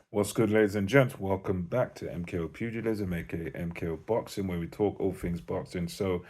What's good, ladies and gents? Welcome back to MKO Pugilism, aka MKO Boxing, where we talk all things boxing. So,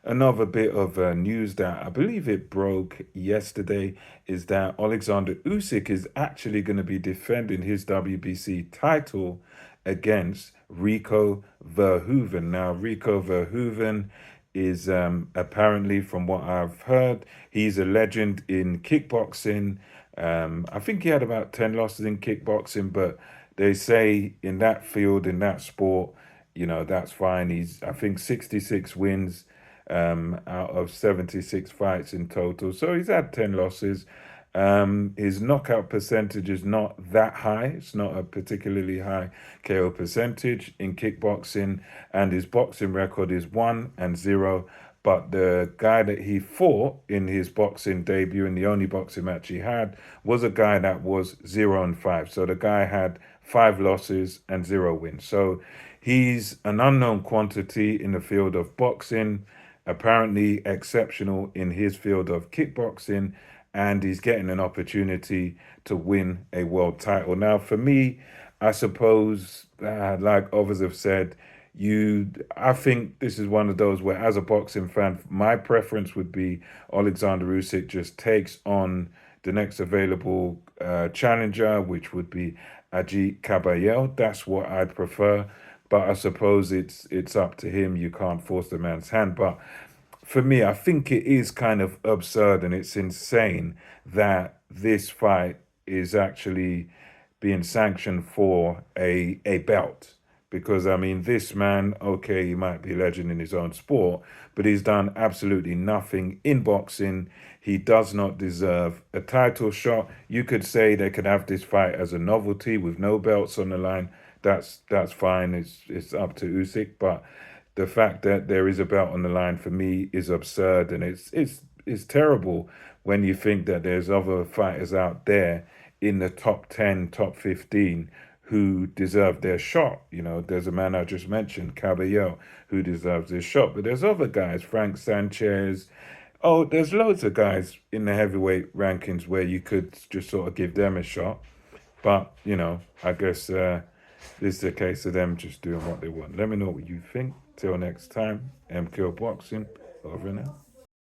another bit of news that I believe it broke yesterday is that Oleksandar Usyk is actually going to be defending his WBC title against Rico Verhooven. Now, Rico Verhooven is apparently, from what I've heard, he's a legend in kickboxing. I think he had about 10 losses in kickboxing, but they say in that field, in that sport, that's fine. I think, 66 wins out of 76 fights in total. So he's had 10 losses. His knockout percentage is not that high. It's not a particularly high KO percentage in kickboxing, and his boxing record is 1-0. But the guy that he fought in his boxing debut, and the only boxing match he had, was a guy that was 0-5. So the guy had 5 losses and 0 wins. So he's an unknown quantity in the field of boxing, apparently exceptional in his field of kickboxing, and he's getting an opportunity to win a world title. Now, for me, I suppose, like others have said, I think this is one of those where, as a boxing fan, my preference would be Alexander Usyk just takes on the next available challenger, which would be Ajit Kabayel. That's what I'd prefer. But I suppose it's up to him. You can't force the man's hand. But for me, I think it is kind of absurd and it's insane that this fight is actually being sanctioned for a belt. Because, I mean, this man, okay, he might be a legend in his own sport, but he's done absolutely nothing in boxing. He does not deserve a title shot. You could say they could have this fight as a novelty with no belts on the line. That's fine. It's up to Usyk, but the fact that there is a belt on the line for me is absurd, and it's terrible when you think that there's other fighters out there in the top 10, top 15 who deserve their shot. There's a man I just mentioned, Caballero, who deserves his shot, but there's other guys, Frank Sanchez. Oh, there's loads of guys in the heavyweight rankings where you could just sort of give them a shot. But, I guess this is a case of them just doing what they want. Let me know what you think. Till next time, MKO Boxing, over and out.